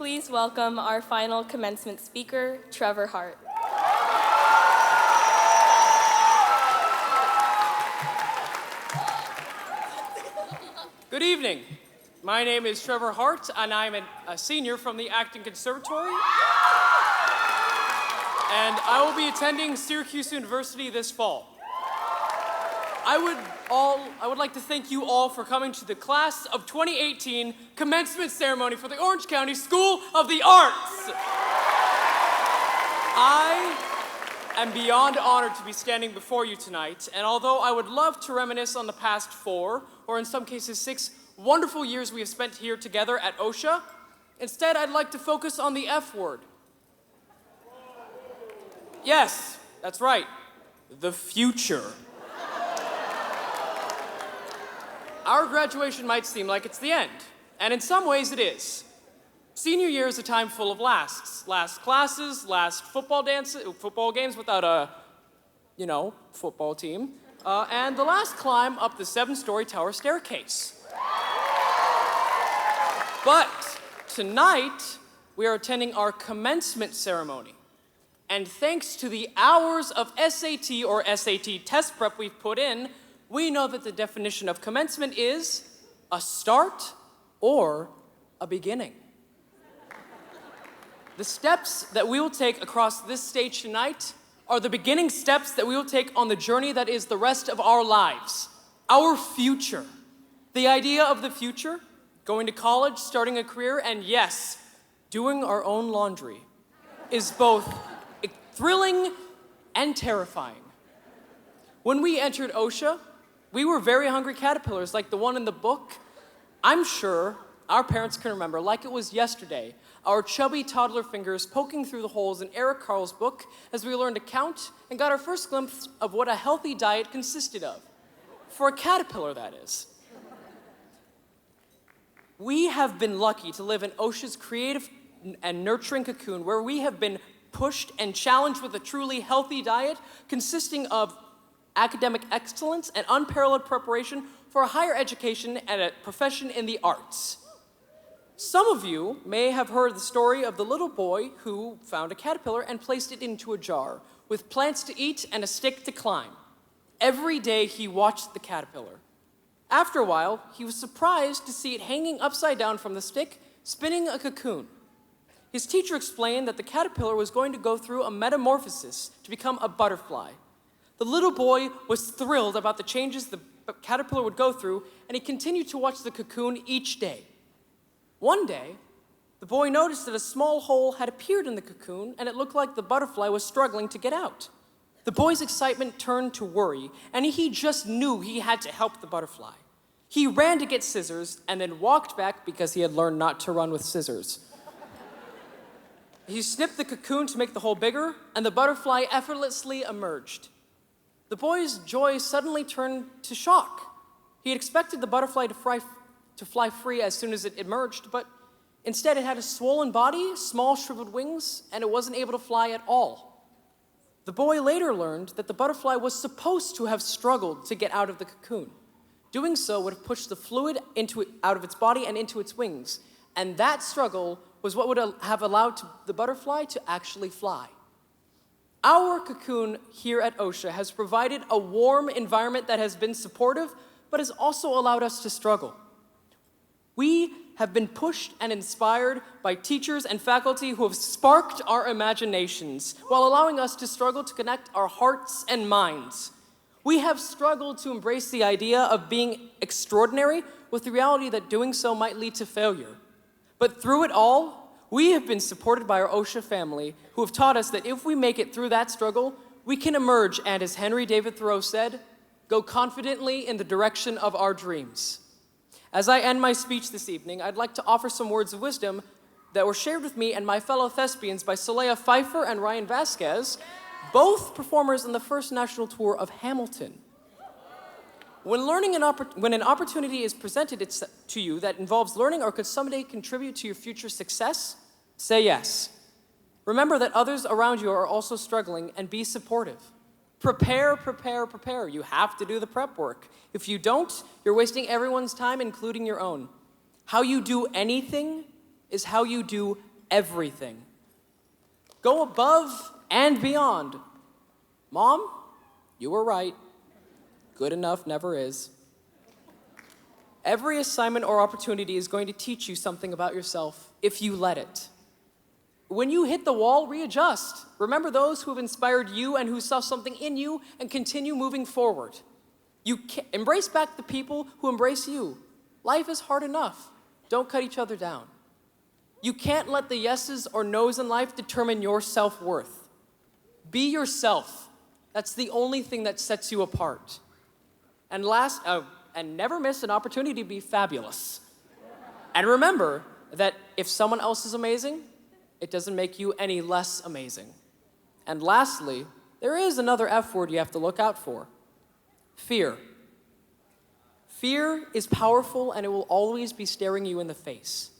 please welcome our final commencement speaker, Trevor Hart. Good evening. My name is Trevor Hart, and I'm a senior from the Acting Conservatory. And I will be attending Syracuse University this fall. I would like to thank you all for coming to the class of 2018 commencement ceremony for the Orange County School of the Arts. I am beyond honored to be standing before you tonight, and although I would love to reminisce on the past 4, or in some cases 6, wonderful years we have spent here together at Ocsa, instead I'd like to focus on the F word. Yes, that's right, the future. Our graduation might seem like it's the end, and in some ways it is. Senior year is a time full of lasts. Last classes, last football games without a, football team, and the last climb up the 7-story tower staircase. But tonight, we are attending our commencement ceremony. And thanks to the hours of SAT or SAT test prep we've put in, we know that the definition of commencement is a start or a beginning. The steps that we will take across this stage tonight are the beginning steps that we will take on the journey that is the rest of our lives, our future. The idea of the future, going to college, starting a career, and yes, doing our own laundry, is both thrilling and terrifying. When we entered Ocsa, we were very hungry caterpillars like the one in the book. I'm sure our parents can remember, like it was yesterday, our chubby toddler fingers poking through the holes in Eric Carle's book as we learned to count and got our first glimpse of what a healthy diet consisted of. For a caterpillar, that is. We have been lucky to live in Ocsa's creative and nurturing cocoon where we have been pushed and challenged with a truly healthy diet consisting of academic excellence and unparalleled preparation for a higher education and a profession in the arts. Some of you may have heard the story of the little boy who found a caterpillar and placed it into a jar with plants to eat and a stick to climb. Every day he watched the caterpillar. After a while, he was surprised to see it hanging upside down from the stick, spinning a cocoon. His teacher explained that the caterpillar was going to go through a metamorphosis to become a butterfly. The little boy was thrilled about the changes the caterpillar would go through, and he continued to watch the cocoon each day. One day, the boy noticed that a small hole had appeared in the cocoon, and it looked like the butterfly was struggling to get out. The boy's excitement turned to worry, and he just knew he had to help the butterfly. He ran to get scissors, and then walked back because he had learned not to run with scissors. He snipped the cocoon to make the hole bigger, and the butterfly effortlessly emerged. The boy's joy suddenly turned to shock. He had expected the butterfly to fly free as soon as it emerged, but instead it had a swollen body, small shriveled wings, and it wasn't able to fly at all. The boy later learned that the butterfly was supposed to have struggled to get out of the cocoon. Doing so would have pushed the fluid out of its body and into its wings, and that struggle was what would have allowed the butterfly to actually fly. Our cocoon here at Ocsa has provided a warm environment that has been supportive, but has also allowed us to struggle. We have been pushed and inspired by teachers and faculty who have sparked our imaginations while allowing us to struggle to connect our hearts and minds. We have struggled to embrace the idea of being extraordinary with the reality that doing so might lead to failure. But through it all, we have been supported by our Ocsa family who have taught us that if we make it through that struggle, we can emerge and, as Henry David Thoreau said, go confidently in the direction of our dreams. As I end my speech this evening, I'd like to offer some words of wisdom that were shared with me and my fellow thespians by Soleil Pfeiffer and Ryan Vasquez, both performers in the first national tour of Hamilton. When an opportunity is presented to you that involves learning or could someday contribute to your future success, say yes. Remember that others around you are also struggling and be supportive. Prepare, prepare, prepare. You have to do the prep work. If you don't, you're wasting everyone's time, including your own. How you do anything is how you do everything. Go above and beyond. Mom, you were right. Good enough never is. Every assignment or opportunity is going to teach you something about yourself if you let it. When you hit the wall, readjust. Remember those who have inspired you and who saw something in you and continue moving forward. Embrace back the people who embrace you. Life is hard enough. Don't cut each other down. You can't let the yeses or nos in life determine your self-worth. Be yourself. That's the only thing that sets you apart. And and never miss an opportunity to be fabulous. And remember that if someone else is amazing, it doesn't make you any less amazing. And lastly, there is another F word you have to look out for. Fear. Fear is powerful and it will always be staring you in the face.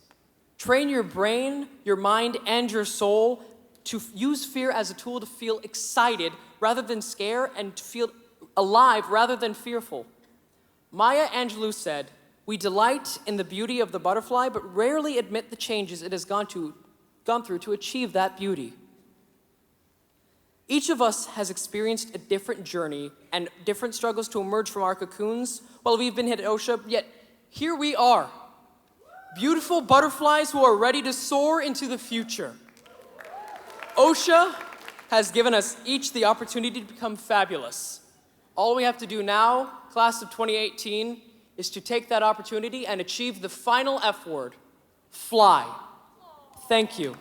Train your brain, your mind, and your soul to use fear as a tool to feel excited rather than scared and to feel alive rather than fearful. Maya Angelou said, "We delight in the beauty of the butterfly, but rarely admit the changes it has gone through to achieve that beauty." Each of us has experienced a different journey and different struggles to emerge from our cocoons while we've been hit at OSHA, yet here we are, beautiful butterflies who are ready to soar into the future. OSHA has given us each the opportunity to become fabulous. All we have to do now, class of 2018, is to take that opportunity and achieve the final F word, fly. Thank you.